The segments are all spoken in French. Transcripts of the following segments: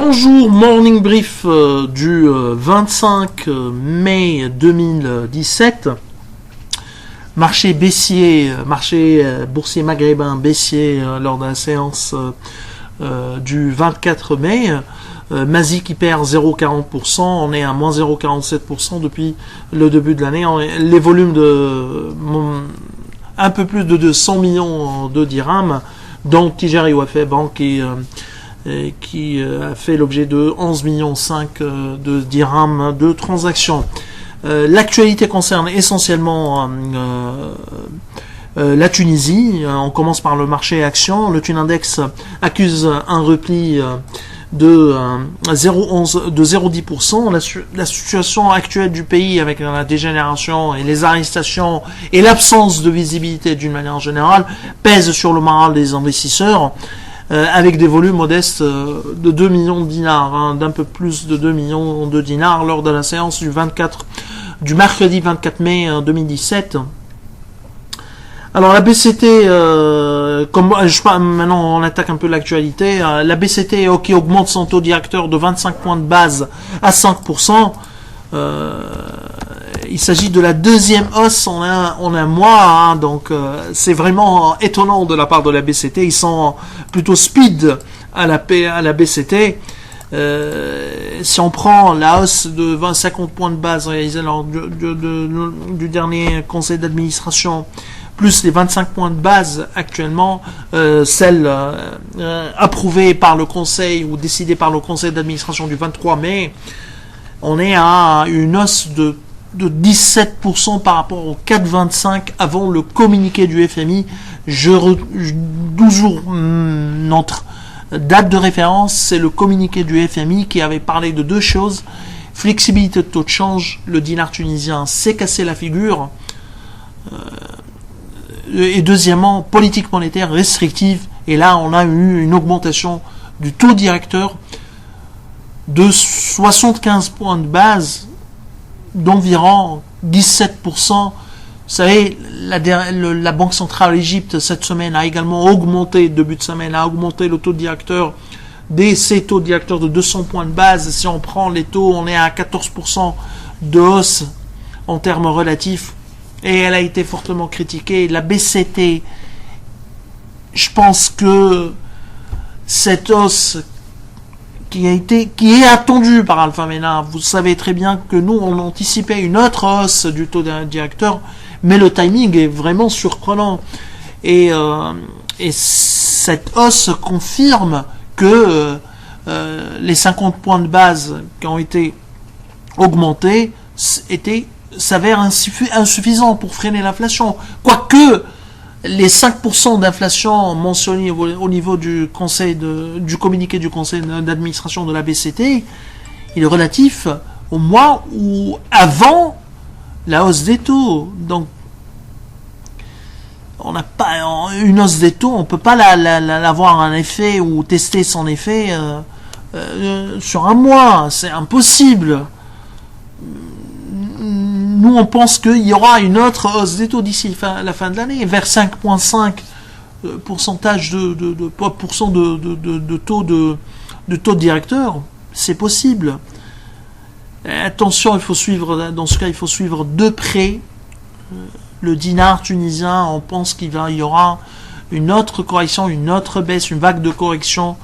Bonjour, morning brief du 25 mai 2017. Marché baissier, marché boursier maghrébin baissier lors de la séance du 24 mai. Mazy qui perd 0,40%, on est à moins 0,47% depuis le début de l'année. Les volumes de un peu plus de 100 millions de dirhams, dont Tijari Wafé Bank qui a fait l'objet de 11,5 millions de dirhams de transactions. L'actualité concerne essentiellement la Tunisie. On commence par le marché actions. Le Tunindex accuse un repli de 0,10%. La situation actuelle du pays avec la dégénération et les arrestations et l'absence de visibilité d'une manière générale pèse sur le moral des investisseurs. Avec des volumes modestes de 2 millions de dinars, d'un peu plus de 2 millions de dinars lors de la séance du mercredi 24 mai 2017. Alors la BCT, maintenant on attaque un peu l'actualité, la BCT qui augmente son taux directeur de 25 points de base à 5%. Il s'agit de la deuxième hausse en un mois, donc c'est vraiment étonnant de la part de la BCT. Ils sont plutôt speed à la BCT. Si on prend la hausse de 50 points de base réalisée lors du dernier conseil d'administration, plus les 25 points de base actuellement, celle approuvée par le conseil ou décidée par le conseil d'administration du 23 mai, on est à une hausse de 17% par rapport au 4,25 avant le communiqué du FMI. Toujours notre date de référence, c'est le communiqué du FMI qui avait parlé de deux choses: flexibilité de taux de change, le dinar tunisien s'est cassé la figure, et deuxièmement, politique monétaire restrictive, et là on a eu une augmentation du taux directeur de 75 points de base, d'environ 17%. Vous savez, la Banque centrale d'Égypte cette semaine a également augmenté, début de semaine, a augmenté le taux directeur ces taux directeurs de 200 points de base. Si on prend les taux, on est à 14% de hausse en termes relatifs, et elle a été fortement critiquée. La BCT, je pense que cette hausse qui est attendu par Alpha Mena. Vous savez très bien que nous, on anticipait une autre hausse du taux directeur, mais le timing est vraiment surprenant. Et cette hausse confirme que les 50 points de base qui ont été augmentés s'avèrent insuffisants pour freiner l'inflation. Quoique les 5% d'inflation mentionnés au niveau du communiqué du conseil d'administration de la BCT, il est relatif au mois où avant la hausse des taux. Donc, on n'a pas une hausse des taux, on peut pas l'avoir un effet ou tester son effet sur un mois, c'est impossible. Nous, on pense qu'il y aura une autre hausse des taux d'ici la fin de l'année, vers 5,5% de taux directeur. C'est possible. Attention, dans ce cas, il faut suivre de près le dinar tunisien. On pense qu'il y aura une autre correction, une autre baisse, une vague de correction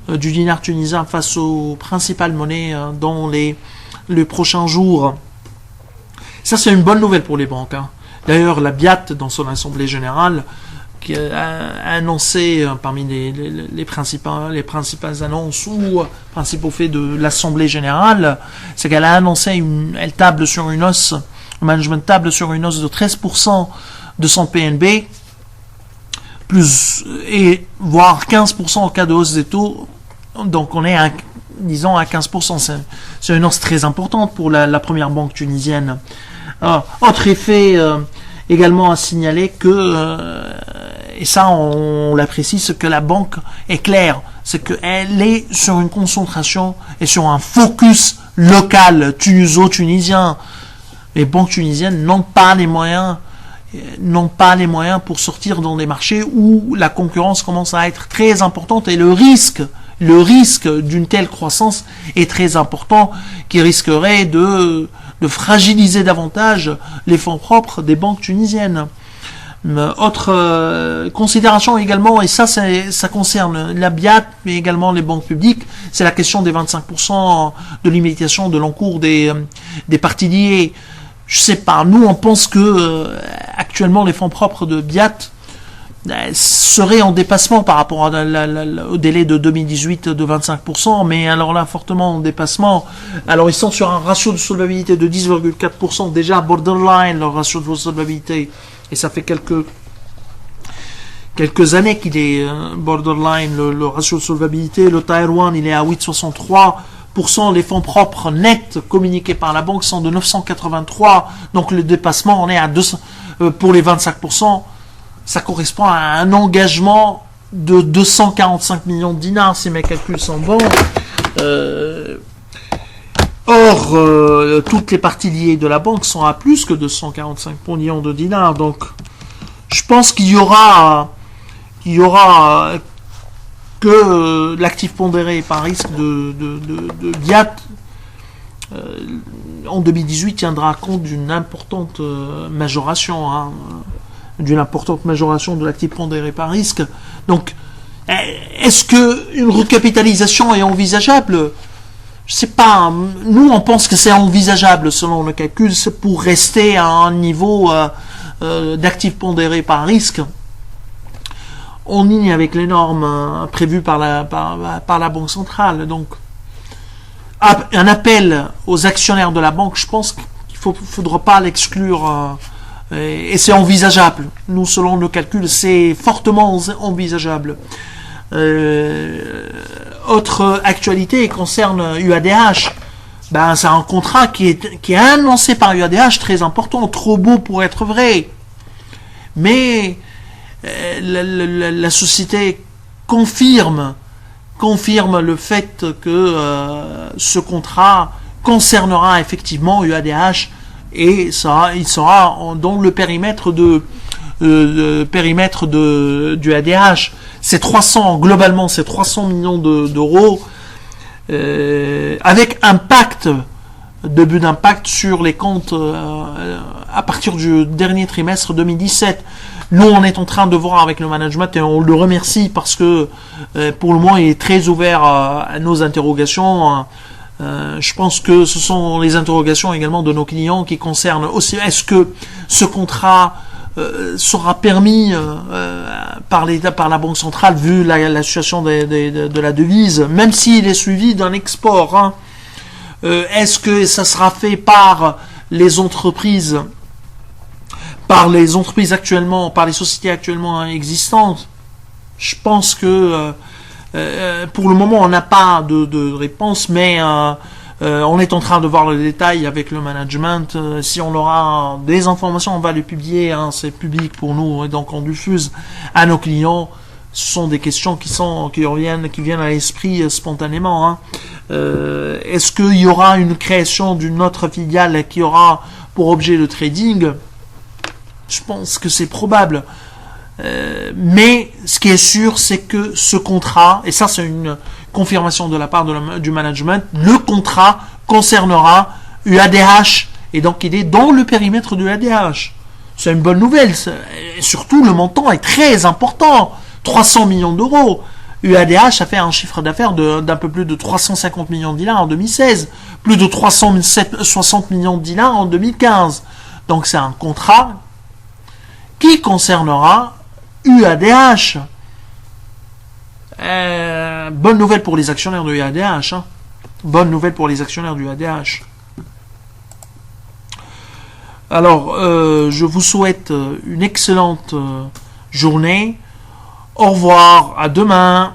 du dinar tunisien face aux principales monnaies dans les prochains jours. Ça, c'est une bonne nouvelle pour les banques. D'ailleurs, la BIAT, dans son assemblée générale, qui a annoncé parmi les principales annonces ou principaux faits de l'assemblée générale, c'est qu'elle a annoncé elle table sur une hausse, le management table sur une hausse de 13% de son PNB, et voire 15% en cas de hausse des taux. Donc on est à 15%. C'est une hausse très importante pour la première banque tunisienne. Alors, autre effet également à signaler et ça on l'apprécie, c'est que la banque est claire, c'est qu'elle est sur une concentration et sur un focus local tunisien. Les banques tunisiennes n'ont pas les moyens pour sortir dans des marchés où la concurrence commence à être très importante et le risque le risque d'une telle croissance est très important, qui risquerait de fragiliser davantage les fonds propres des banques tunisiennes. Autre considération également, et ça concerne la BIAT, mais également les banques publiques, c'est la question des 25% de limitation de l'encours des parties liées. Je sais pas, nous on pense que actuellement les fonds propres de BIAT seraient en dépassement par rapport au délai de 2018 de 25%, mais alors là fortement en dépassement. Alors ils sont sur un ratio de solvabilité de 10,4%, déjà borderline leur ratio de solvabilité, et ça fait quelques années qu'il est borderline le ratio de solvabilité. Le Tier 1 il est à 8,63%, les fonds propres nets communiqués par la banque sont de 983, donc le dépassement on est à 200 pour les 25%. Ça correspond à un engagement de 245 millions de dinars, si mes calculs sont bons. Or, toutes les parties liées de la banque sont à plus que 245 millions de dinars. Donc, je pense qu'il y aura que l'actif pondéré par risque de BIAT en 2018 tiendra compte d'une importante majoration, d'une importante majoration de l'actif pondéré par risque. Donc, est-ce que une recapitalisation est envisageable? Je sais pas. Nous, on pense que c'est envisageable selon le calcul, c'est pour rester à un niveau d'actif pondéré par risque en ligne avec les normes prévues par la Banque centrale. Donc, un appel aux actionnaires de la banque, je pense qu'il ne faudra pas l'exclure. Et c'est envisageable. Nous, selon le calcul, c'est fortement envisageable. Autre actualité concerne UADH. C'est un contrat qui est annoncé par UADH, très important, trop beau pour être vrai. Mais la société confirme le fait que ce contrat concernera effectivement UADH, et il sera dans le périmètre du ADH. Globalement, c'est 300 millions d'euros, avec début d'impact sur les comptes à partir du dernier trimestre 2017. Nous, on est en train de voir avec le management, et on le remercie parce que pour le moment, il est très ouvert à nos interrogations. Je pense que ce sont les interrogations également de nos clients qui concernent aussi, est-ce que ce contrat sera permis par la Banque centrale vu la situation de la devise, même s'il est suivi d'un export, est-ce que ça sera fait par les entreprises actuellement, par les sociétés actuellement existantes? Je pense que pour le moment, on n'a pas de réponse, mais on est en train de voir le détail avec le management. Si on aura des informations, on va les publier. C'est public pour nous, et donc on diffuse à nos clients. Ce sont des questions qui viennent à l'esprit spontanément. Est-ce qu'il y aura une création d'une autre filiale qui aura pour objet le trading? Je pense que c'est probable. Mais ce qui est sûr, c'est que ce contrat, et ça c'est une confirmation de la part du management, le contrat concernera UADH, et donc il est dans le périmètre de UADH. C'est une bonne nouvelle, et surtout le montant est très important, 300 millions d'euros. UADH a fait un chiffre d'affaires d'un peu plus de 350 millions de dinars en 2016, plus de 360 millions de dinars en 2015. Donc c'est un contrat qui concernera UADH. Bonne nouvelle pour les actionnaires de UADH. Bonne nouvelle pour les actionnaires du UADH. Alors, je vous souhaite une excellente journée. Au revoir, à demain.